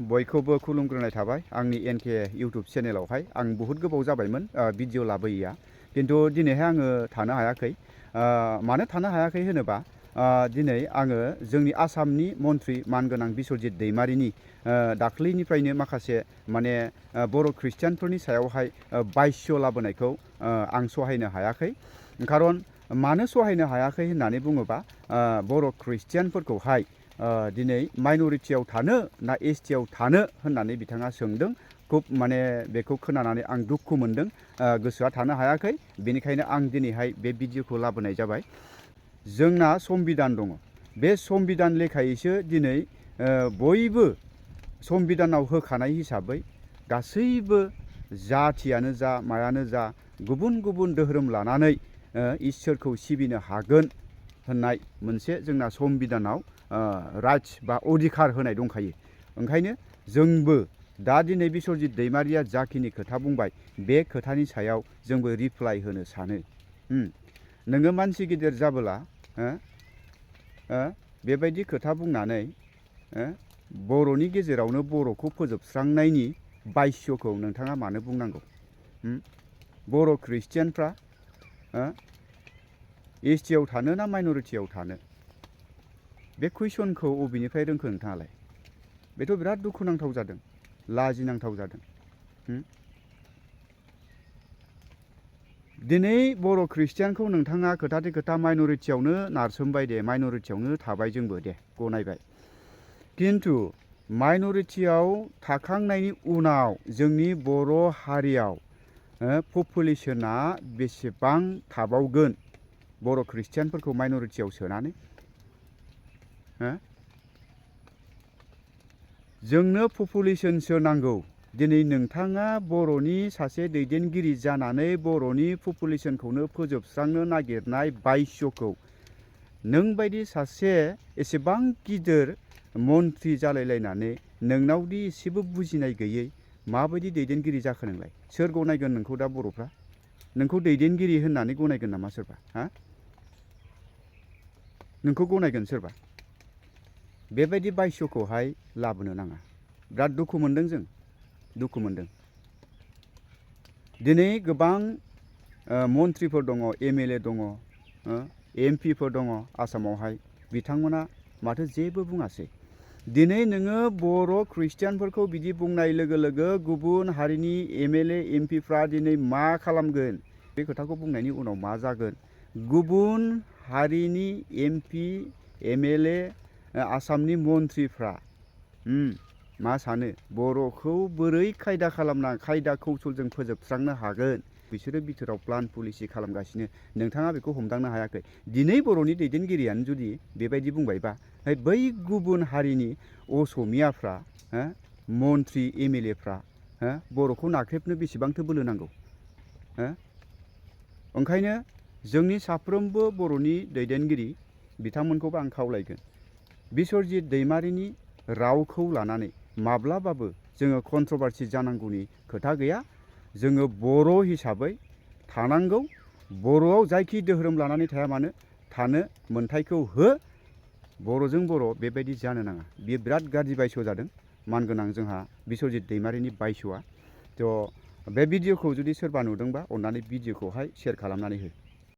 बयखौबो खुलुमग्रोनाय थाबाय आंनि एनके इउटुब चेनेलावहाय आं बुहुत गोबाव जाबायमोन भिडिअ लाबोयैया किन्तु दिनैहाय आङो थानो हायाखै मानो थानो हायाखै होनोबा दिनै आङो जोंनि आसामनि मन्त्रि मानगोनां बिस्वजित दैमारिनि दाख्लैनिफ्रायनो माखासे माने बर' ख्रिस्टियानफोरनि सायावहाय बायस्य लाबोनायखौ आं सहायनो हायाखै खारन मानो सहायनो हायाखै होननानै बुङोबा बर' ख्रिस्टियानफोरखौहाय दिनै माइन'रिटियाव थानो ना एसटियाव थानो होननानै बिथाङा सोंदों खुब माने बेखौ खोनानानै आं दुखु मोनदों गोसोआ थानो हायाखै बेनिखायनो आं दिनैहाय बे भिडिअखौ लाबोनाय जाबाय जोंना संबिधान दङ बे संबिधान लेखायैसो दिनै बयबो संबिधानाव होखानाय हिसाबै गासैबो जाथियानो जा मायानो जा गुबुन गुबुन धोरोम लानानै इसोरखौ सिबिनो हागोन होननाय मोनसे जोंना संबिधानाव राइट्स बा अधिकार होनाय दंखायो ओंखायनो जोंबो दा दिनै बिस्वजित दैमारिया जाखिनि खोथा बुंबाय बे खोथानि सायाव जोंबो रिप्लाइ होनो सानो नोङो मानसि गिदिर जाबोला बेबायदि खोथा बुंनानै बर'नि गेजेरावनो बर'खौ फोजोबस्रांनायनि बायस्यखौ नोंथाङा मानो बुंनांगौ बर' ख्रिस्टियानफ्रा एसटियाव थानो ना माइन'रिटियाव थानो बे कुइसनखौ अबेनिफ्राय रोंखो नोंथाङालाय बेथ' बिराद दुखुनांथाव जादों लाजिनांथाव जादों दिनै बर' ख्रिस्टियानखौ नोंथाङा खोथाथे खोथा माइन'रिटियावनो नारसोमबाय दे माइन'रिटियावनो थाबाय जोंबो दे गनायबाय किन्तु माइन'रिटियाव थाखांनायनि उनाव जोंनि बर' हारियाव पपुलेसना बेसेबां थाबावगोन बर' ख्रिस्टियानफोरखौ माइन'रिटियाव सोनानै जोंनो पपुलेसनसो नांगौ दिनै नोंथाङा बर'नि सासे दैदेनगिरि जानानै बर'नि पपुलेसनखौनो फोजोबस्रांनो नागिरनाय बायस्यखौ नोंबायदि सासे एसेबां गिदिर मन्त्रि जालायलायनानै नोंनावदि एसेबो बुजिनाय गैयै माबायदि दैदेनगिरि जाखो नोंलाय सोर गनायगोन नोंखौ दा बर'फ्रा नोंखौ दैदेनगिरि होननानै गनायगोन नामा सोरबा नोंखौ गनायगोन सोरबा बेबायदि बायस्यखौहाय लाबोनो नाङा बिराद दुखु मोनदों जों दुखु मोनदों दिनै गोबां मन्त्रिफोर दङ एमएलए दङ एमपिफोर दङ आसामावहाय बिथांमोना माथो जेबो बुङासै दिनै नोङो बर' ख्रिस्टियानफोरखौ बिदि बुंनाय लोगो लोगो गुबुन हारिनि एमएलए एमपिफ्रा दिनै मा खालामगोन बे खोथाखौ बुंनायनि उनाव मा जागोन गुबुन हारिनि एमपि एमएलए आसामनि मन्त्रिफ्रा मा सानो बर'खौ बोरै खायदा खालामना खायदा कौशलजों फोजोबस्रांनो हागोन बिसोरो बिथोराव प्लान पलिसि खालामगासिनो नोंथाङा बेखौ हमदांनो हायाखै दिनै बर'नि दैदेनगिरियानो जुदि बेबायदि बुंबायबा बै गुबुन हारिनि असमियाफ्रा मन्त्रि एमएलएफ्रा बर'खौ नाख्रेबनो बेसेबांथो बोलो नांगौ ओंखायनो जोंनि साफ्रोमबो बर'नि दैदेनगिरि बिथांमोनखौबो आं खावलायगोन बिस्वजित दैमारिनि रावखौ लानानै माब्लाबाबो जोङो कन्ट्रभारसि जानांगौनि खोथा गैया जोङो बर' हिसाबै थानांगौ बर'आव जायखि धोरोम लानानै थाया मानो थानो मोन्थायखौ हो बर'जों बर' बेबायदि जानो नाङा बियो बिराद गाज्रि बायस' जादों मानगोनां जोंहा बिस्वजित दैमारिनि बायस'आ थ' बे भिडिअखौ जुदि सोरबा नुदोंबा अन्नानै भिडिअखौहाय शेयार खालामनानै हो